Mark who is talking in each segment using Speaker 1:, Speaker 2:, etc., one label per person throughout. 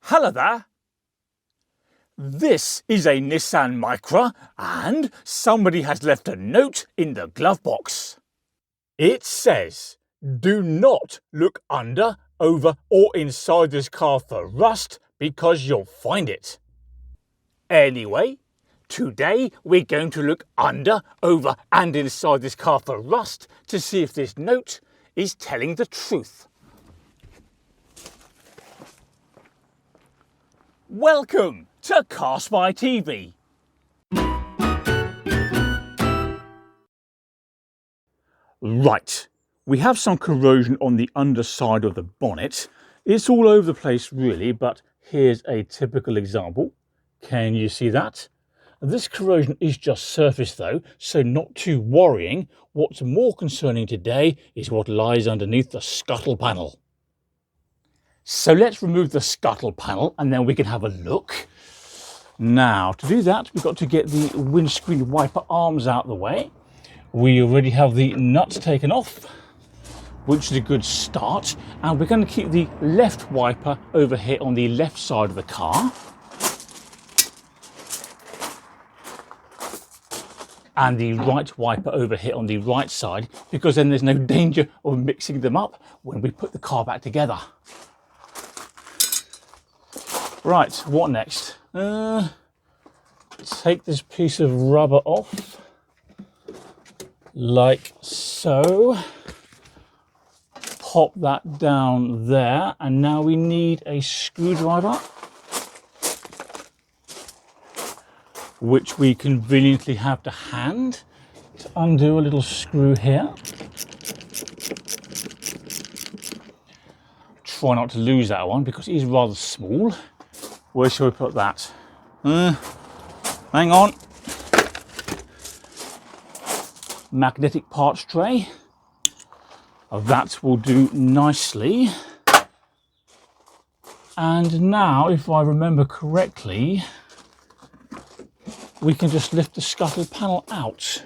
Speaker 1: Hello there. This is a Nissan Micra and somebody has left a note in the glove box. It says, do not look under, over or inside this car for rust because you'll find it. Anyway, today we're going to look under, over and inside this car for rust to see if this note is telling the truth. Welcome to CarSpyTV. Right, we have some corrosion on the underside of the bonnet. It's all over the place really, but here's a typical example. Can you see that? This corrosion is just surface though, so not too worrying. What's more concerning today is what lies underneath the scuttle panel. So let's remove the scuttle panel and then we can have a look. Now, to do that, we've got to get the windscreen wiper arms out of the way. We already have the nuts taken off, which is a good start. And we're going to keep the left wiper over here on the left side of the car. And the right wiper over here on the right side, because then there's no danger of mixing them up when we put the car back together. Right, what next? Take this piece of rubber off, like so. Pop that down there, and now we need a screwdriver, which we conveniently have to hand to undo a little screw here. Try not to lose that one because it is rather small. Where shall we put that? Hang on. Magnetic parts tray. That will do nicely. And now, if I remember correctly, we can just lift the scuttle panel out.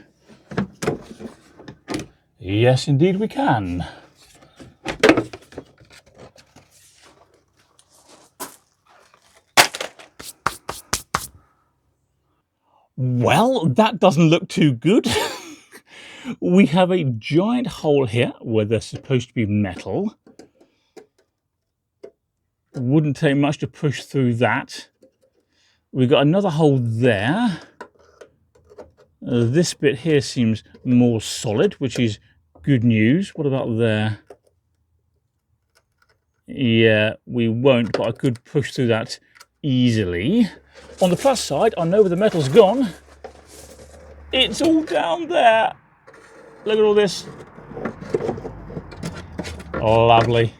Speaker 1: Yes, indeed we can. Well, that doesn't look too good. We have a giant hole here where there's supposed to be metal. Wouldn't take much to push through that. We've got another hole there. This bit here seems more solid, which is good news. What about there? Yeah, we won't, but I could push through that easily. On the plus side, I know where the metal's gone. It's all down there. Look at all this. Lovely.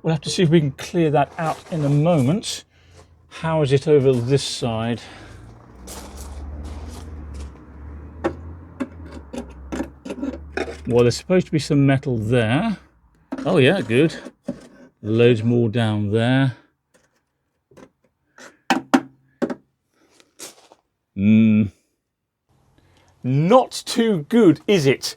Speaker 1: We'll have to see if we can clear that out in a moment. How is it over this side? Well, there's supposed to be some metal there. Oh yeah, good. Loads more down there. Not too good, is it?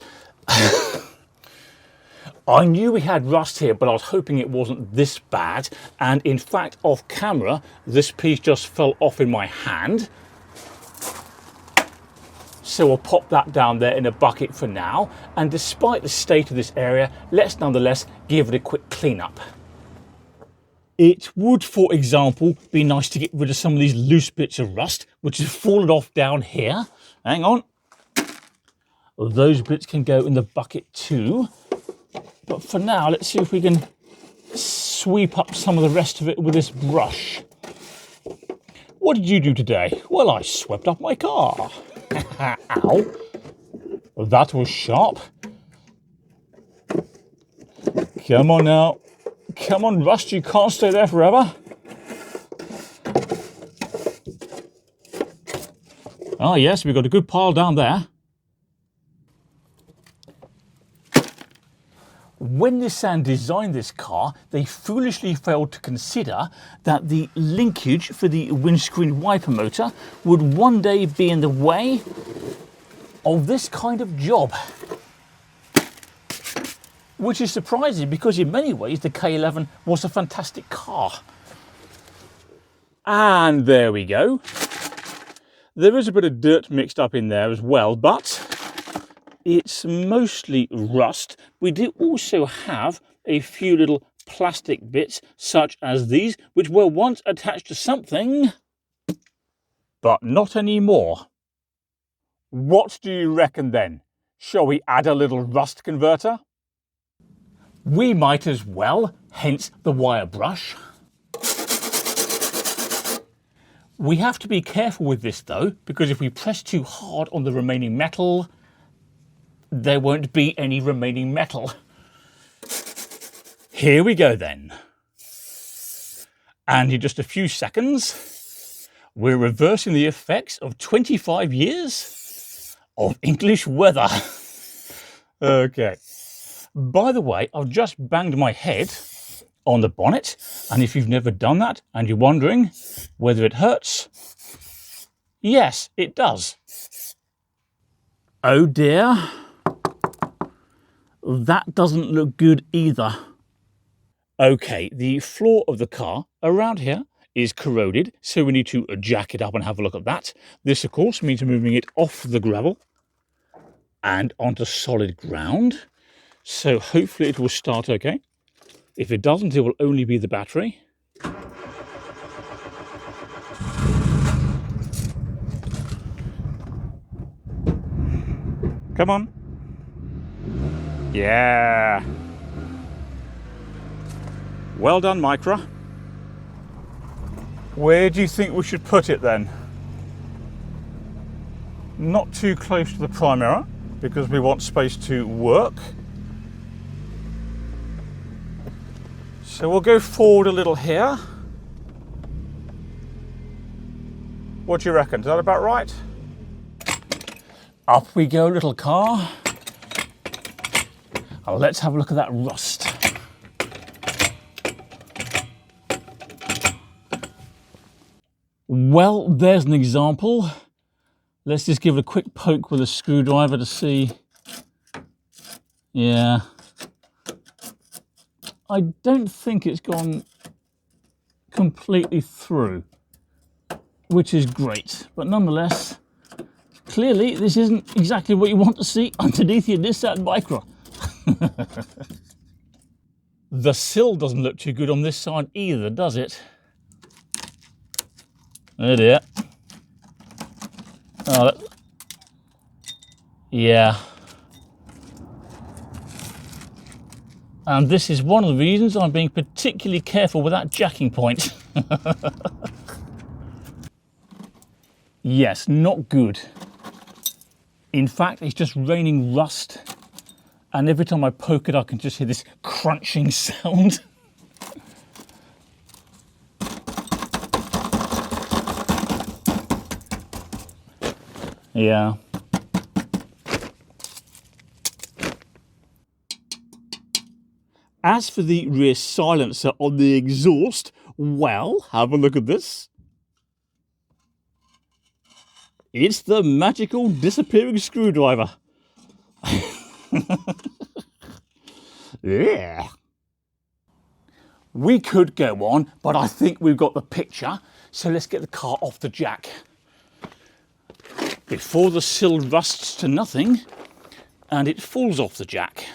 Speaker 1: I knew we had rust here, but I was hoping it wasn't this bad. And in fact, off camera, this piece just fell off in my hand. So I'll pop that down there in a bucket for now. And despite the state of this area, let's nonetheless give it a quick cleanup. It would, for example, be nice to get rid of some of these loose bits of rust, which have fallen off down here. Hang on. Those bits can go in the bucket too. But for now, let's see if we can sweep up some of the rest of it with this brush. What did you do today? Well, I swept up my car. Ow. That was sharp. Come on now. Come on, rust, you can't stay there forever. Oh yes, we've got a good pile down there. When Nissan designed this car, they foolishly failed to consider that the linkage for the windscreen wiper motor would one day be in the way of this kind of job. Which is surprising because in many ways the K11 was a fantastic car. And there we go. There is a bit of dirt mixed up in there as well, but it's mostly rust. We do also have a few little plastic bits, such as these, which were once attached to something, but not anymore. What do you reckon then? Shall we add a little rust converter? We might as well, hence the wire brush. We have to be careful with this though, because if we press too hard on the remaining metal, there won't be any remaining metal. Here we go then. And in just a few seconds, we're reversing the effects of 25 years of English weather. Okay. By the way, I've just banged my head on the bonnet, and if you've never done that and you're wondering whether it hurts, yes, it does. Oh dear, that doesn't look good either. Okay, the floor of the car around here is corroded, so we need to jack it up and have a look at that. This, of course, means moving it off the gravel and onto solid ground. So hopefully it will start okay. If it doesn't, it will only be the battery. Come on. Yeah. Well done, Micra. Where do you think we should put it then? Not too close to the prime mirror, because we want space to work. So we'll go forward a little here. What do you reckon? Is that about right? Up we go, little car. Oh, let's have a look at that rust. Well, there's an example. Let's just give it a quick poke with a screwdriver to see. Yeah. I don't think it's gone completely through, which is great. But nonetheless, clearly this isn't exactly what you want to see underneath your Nissan Micra. The sill doesn't look too good on this side either, does it? Oh dear. Oh, yeah. And this is one of the reasons I'm being particularly careful with that jacking point. Yes, not good. In fact, it's just raining rust. And every time I poke it, I can just hear this crunching sound. Yeah. As for the rear silencer on the exhaust, well, have a look at this. It's the magical disappearing screwdriver. Yeah. We could go on, but I think we've got the picture, so let's get the car off the jack. Before the sill rusts to nothing and it falls off the jack.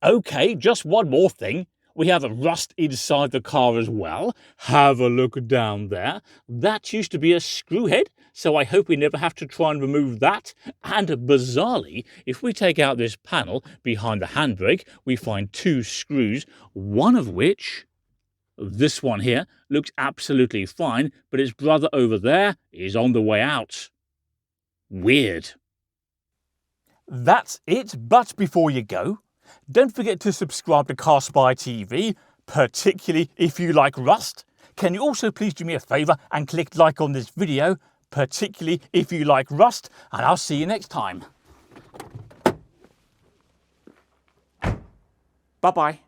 Speaker 1: Okay, just one more thing. We have a rust inside the car as well. Have a look down there. That used to be a screw head, so I hope we never have to try and remove that. And bizarrely, if we take out this panel behind the handbrake, we find two screws, one of which, this one here, looks absolutely fine, but its brother over there is on the way out. Weird. That's it, but before you go, don't forget to subscribe to CarSpyTV, particularly if you like rust. Can you also please do me a favour and click like on this video, particularly if you like rust, and I'll see you next time. Bye-bye.